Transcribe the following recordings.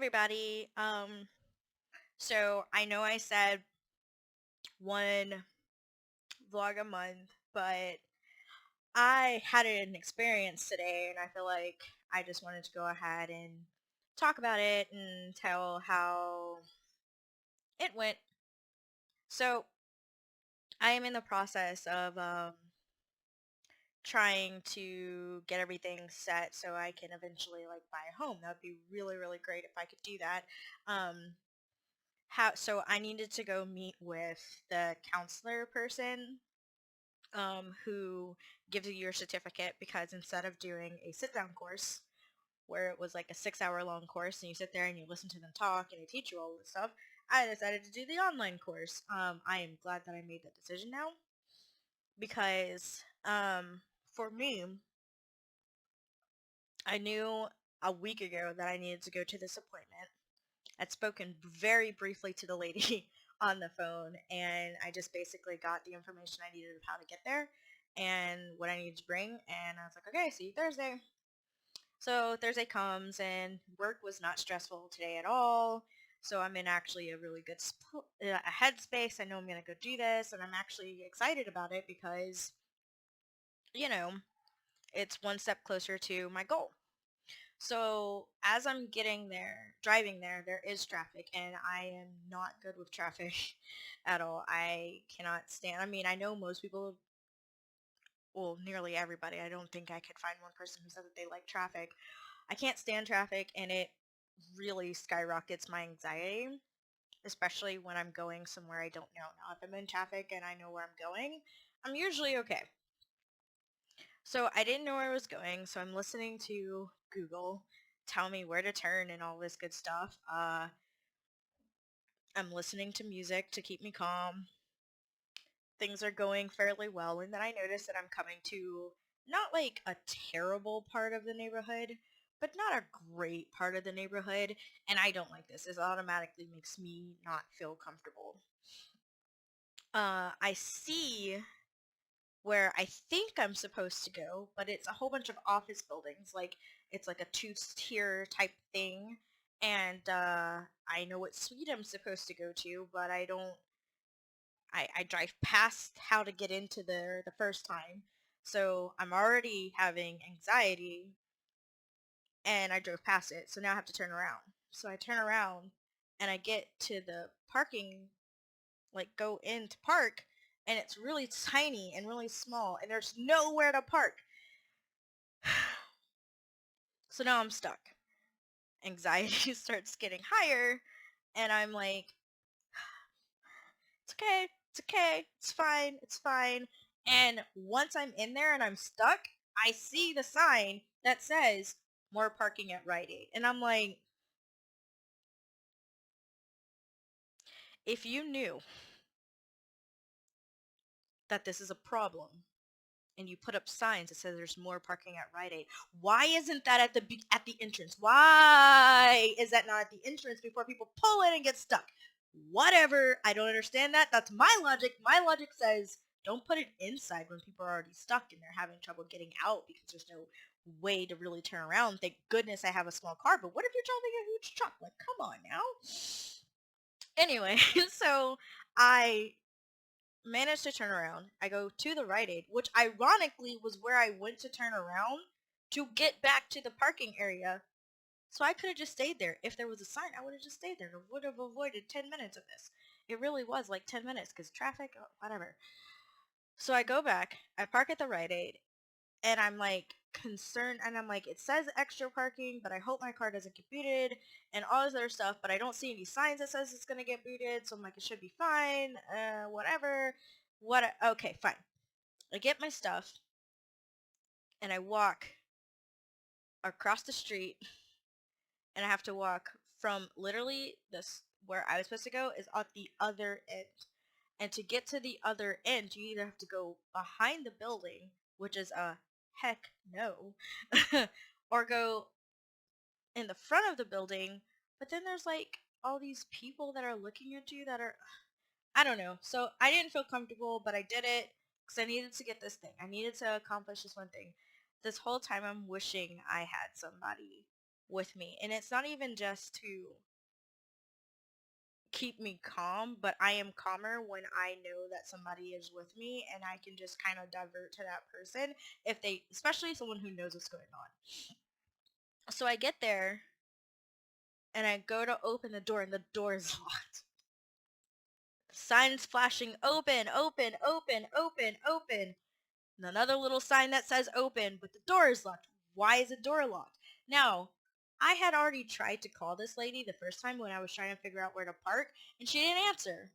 everybody. So I know I said one vlog a month, but I had an experience today and I feel like I just wanted to go ahead and talk about it and tell how it went. So I am in the process of trying to get everything set so I can eventually like buy a home. That would be really, really great if I could do that. Um, so I needed to go meet with the counselor person who gives you your certificate because instead of doing a sit down course where it was like a 6 hour long course and you sit there and you listen to them talk and they teach you all this stuff, I decided to do the online course. I am glad that I made that decision now because for me, I knew a week ago that I needed to go to this appointment. I'd spoken very briefly to the lady on the phone, and I just basically got the information I needed of how to get there and what I needed to bring. And I was like, okay, see you Thursday. So Thursday comes, and work was not stressful today at all. So I'm in actually a really good a headspace. I know I'm going to go do this, and I'm actually excited about it because, you know, it's one step closer to my goal. So as I'm getting there, driving there, there is traffic, and I am not good with traffic at all. I cannot stand. I mean, I know most people, well, nearly everybody. I don't think I could find one person who said that they like traffic. I can't stand traffic, and it really skyrockets my anxiety, especially when I'm going somewhere I don't know. Now, if I'm in traffic and I know where I'm going, I'm usually okay. So I didn't know where I was going, so I'm listening to Google tell me where to turn and all this good stuff. I'm listening to music to keep me calm. Things are going fairly well, and then I notice that I'm coming to not like a terrible part of the neighborhood, but not a great part of the neighborhood, and I don't like this. This automatically makes me not feel comfortable. I see where I think I'm supposed to go, but it's a whole bunch of office buildings. Like it's like a two-tier type thing, and I know what suite I'm supposed to go to, but I don't. I drive past how to get into there the first time, so I'm already having anxiety, and I drove past it, so now I have to turn around. So I turn around, and I get to the parking, like go in to park, and it's really tiny and really small, and there's nowhere to park. So now I'm stuck. Anxiety starts getting higher, and I'm like, it's okay, it's okay, it's fine, it's fine. And once I'm in there and I'm stuck, I see the sign that says more parking at Rite Aid. And I'm like, if you knew that this is a problem and you put up signs that says there's more parking at Rite Aid, why isn't that at the entrance? Why is that not at the entrance before people pull in and get stuck? Whatever, I don't understand that. That's my logic. My logic says don't put it inside when people are already stuck and they're having trouble getting out because there's no way to really turn around. Thank goodness I have a small car, but what if you're driving a huge truck? Like, come on now. Anyway, so I managed to turn around. I go to the Rite Aid, which ironically was where I went to turn around to get back to the parking area. So I could have just stayed there. If there was a sign, I would have just stayed there and would have avoided 10 minutes of this. It really was like 10 minutes because traffic, whatever. So I go back, I park at the Rite Aid, and I'm like concerned, and I'm like, it says extra parking, but I hope my car doesn't get booted and all this other stuff, but I don't see any signs that says it's gonna get booted, so I'm like, it should be fine, whatever. Okay, fine. I get my stuff, and I walk across the street, and I have to walk from literally this where I was supposed to go is at the other end. And to get to the other end, you either have to go behind the building, which is a heck no, or go in the front of the building. But then there's like all these people that are looking at you that are, I don't know. So I didn't feel comfortable, but I did it because I needed to get this thing. I needed to accomplish this one thing. This whole time I'm wishing I had somebody with me. And it's not even just to keep me calm, but I am calmer when I know that somebody is with me and I can just kind of divert to that person if they, especially someone who knows what's going on. So I get there and I go to open the door and the door is locked. Signs flashing open, open, open, open, open. And another little sign that says open, but the door is locked. Why is the door locked? Now, I had already tried to call this lady the first time when I was trying to figure out where to park, and she didn't answer.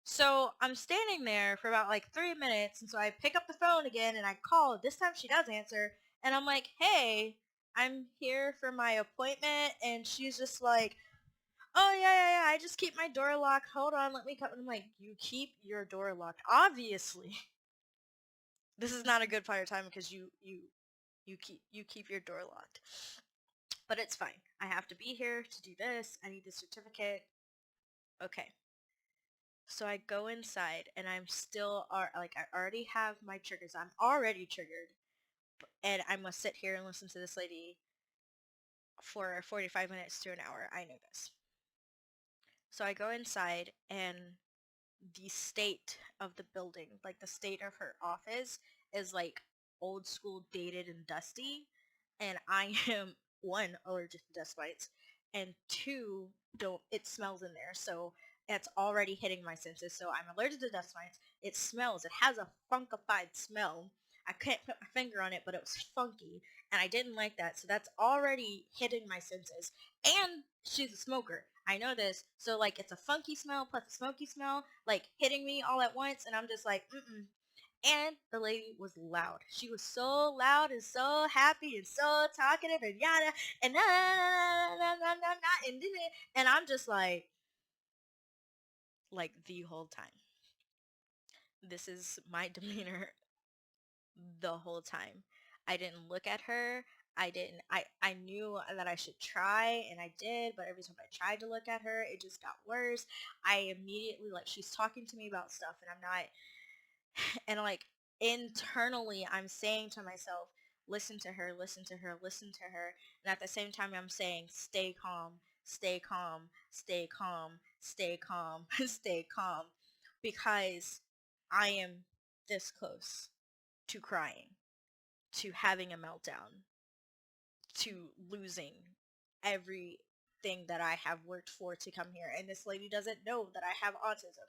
So I'm standing there for about like 3 minutes, and so I pick up the phone again and I call. This time she does answer, and I'm like, hey, I'm here for my appointment, and she's just like, oh yeah, I just keep my door locked. Hold on, let me come. And I'm like, you keep your door locked? Obviously. This is not a good fire time because you keep your door locked. But it's fine. I have to be here to do this. I need the certificate. Okay. So I go inside and I'm still like I already have my triggers. I'm already triggered. And I must sit here and listen to this lady for 45 minutes to an hour. I know this. So I go inside and the state of the building, like the state of her office is like old school, dated, and dusty. And I am one, allergic to dust mites, and two, don't it smells in there. So it's already hitting my senses. So I'm allergic to dust mites. It smells. It has a funkified smell. I can't put my finger on it, but it was funky, and I didn't like that. So that's already hitting my senses. And she's a smoker. I know this. So like it's a funky smell plus a smoky smell, like hitting me all at once, and I'm just like, mm-mm. And the lady was loud. She was so loud and so happy and so talkative and yada and na na na na na na na and I'm just like the whole time. This is my demeanor the whole time. I didn't look at her. I knew that I should try and I did, but every time I tried to look at her, it just got worse. I immediately, like, she's talking to me about stuff and I'm not, and like internally I'm saying to myself, listen to her, listen to her, listen to her. And at the same time I'm saying, stay calm, stay calm, stay calm, stay calm, stay calm, because I am this close to crying, to having a meltdown, to losing everything that I have worked for to come here. And this lady doesn't know that I have autism.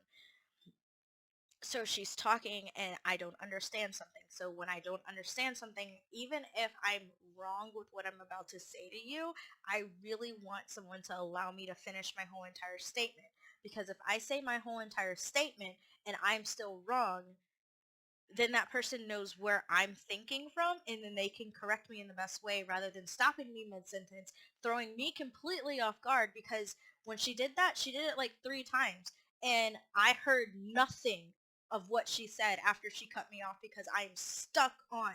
So she's talking and I don't understand something. So when I don't understand something, even if I'm wrong with what I'm about to say to you, I really want someone to allow me to finish my whole entire statement. Because if I say my whole entire statement and I'm still wrong, then that person knows where I'm thinking from and then they can correct me in the best way rather than stopping me mid-sentence, throwing me completely off guard, because when she did that, she did it like 3 times and I heard nothing of what she said after she cut me off because I'm stuck on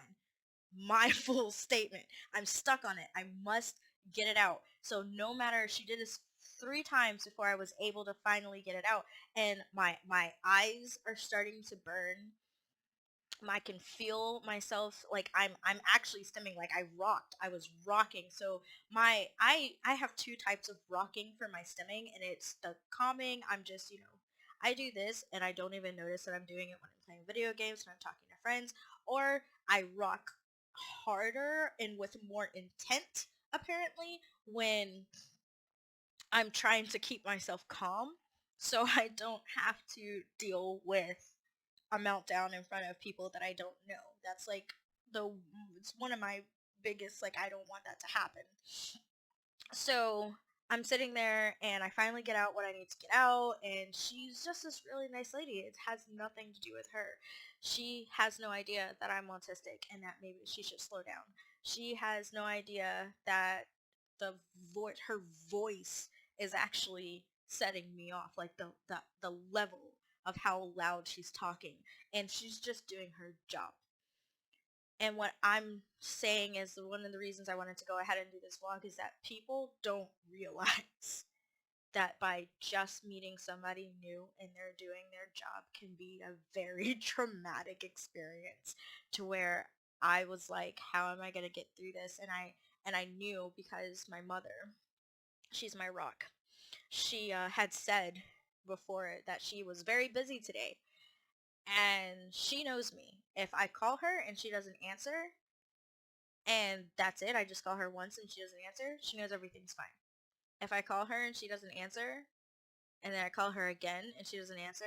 my full statement. I'm stuck on it. I must get it out. So no matter, she did this 3 times before I was able to finally get it out, and my eyes are starting to burn. I can feel myself, like I'm actually stimming, like I was rocking. So I have 2 types of rocking for my stimming, and it's the calming. I'm just, I do this and I don't even notice that I'm doing it when I'm playing video games and I'm talking to friends, or I rock harder and with more intent apparently when I'm trying to keep myself calm so I don't have to deal with a meltdown in front of people that I don't know. That's like it's one of my biggest, like, I don't want that to happen. So I'm sitting there and I finally get out what I need to get out, and she's just this really nice lady. It has nothing to do with her. She has no idea that I'm autistic and that maybe she should slow down. She has no idea that her voice is actually setting me off, like the level of how loud she's talking, and she's just doing her job. And what I'm saying is, one of the reasons I wanted to go ahead and do this vlog is that people don't realize that by just meeting somebody new and they're doing their job can be a very traumatic experience, to where I was like, how am I going to get through this? And And I knew because my mother, she's my rock. She had said before that she was very busy today. And she knows me. If I call her and she doesn't answer, and that's it, I just call her once and she doesn't answer, she knows everything's fine. If I call her and she doesn't answer, and then I call her again and she doesn't answer,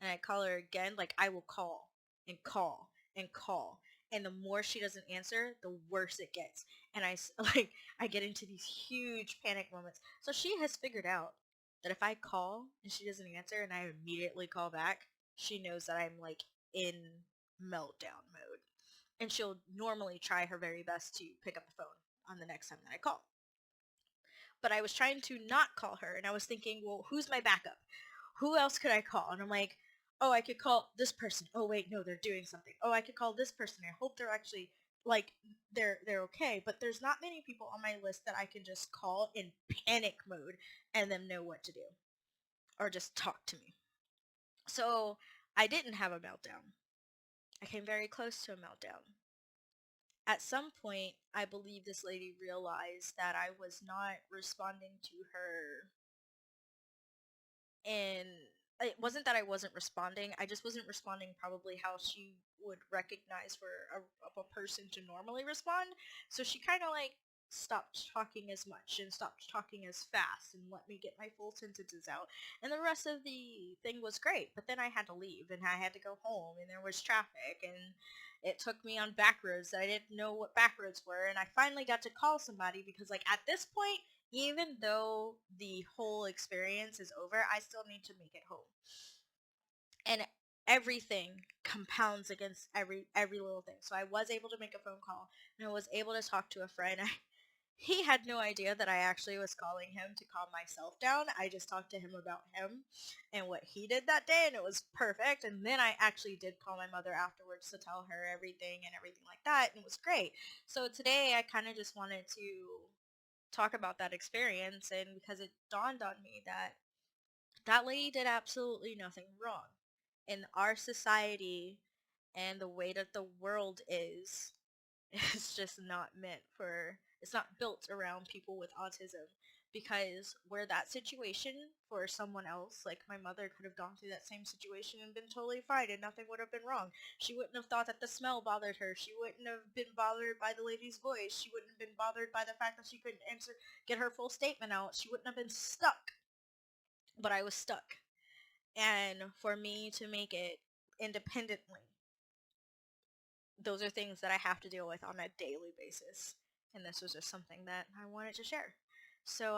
and I call her again, like I will call and call and call. And the more she doesn't answer, the worse it gets. And like I get into these huge panic moments. So she has figured out that if I call and she doesn't answer and I immediately call back, she knows that I'm like in meltdown mode. And she'll normally try her very best to pick up the phone on the next time that I call. But I was trying to not call her, and I was thinking, well, who's my backup? Who else could I call? And I'm like, oh, I could call this person. Oh, wait, no, they're doing something. Oh, I could call this person. I hope they're actually like they're okay. But there's not many people on my list that I can just call in panic mode and them know what to do or just talk to me. So I didn't have a meltdown. I came very close to a meltdown. At some point, I believe this lady realized that I was not responding to her, and it wasn't that I wasn't responding. I just wasn't responding probably how she would recognize for a person to normally respond. So she kind of like stopped talking as much and stopped talking as fast and let me get my full sentences out. And the rest of the thing was great. But then I had to leave and I had to go home and there was traffic and it took me on back roads that I didn't know what back roads were. And I finally got to call somebody because like at this point, even though the whole experience is over, I still need to make it home. And everything compounds against every little thing. So I was able to make a phone call and I was able to talk to a friend. He had no idea that I actually was calling him to calm myself down. I just talked to him about him and what he did that day, and it was perfect. And then I actually did call my mother afterwards to tell her everything and everything like that, and it was great. So today I kind of just wanted to talk about that experience, and because it dawned on me that that lady did absolutely nothing wrong. In our society and the way that the world is, it's just not meant for, it's not built around people with autism, because where that situation for someone else, like my mother, could have gone through that same situation and been totally fine and nothing would have been wrong. She wouldn't have thought that the smell bothered her. She wouldn't have been bothered by the lady's voice. She wouldn't have been bothered by the fact that she couldn't get her full statement out. She wouldn't have been stuck. But I was stuck. And for me to make it independently, those are things that I have to deal with on a daily basis. And this was just something that I wanted to share. So,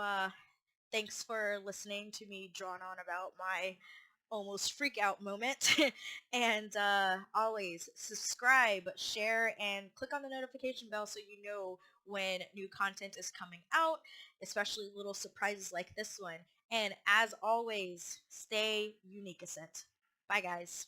thanks for listening to me drone on about my almost freak out moment. And always subscribe, share, and click on the notification bell so you know when new content is coming out, especially little surprises like this one. And as always, stay unique. Bye, guys.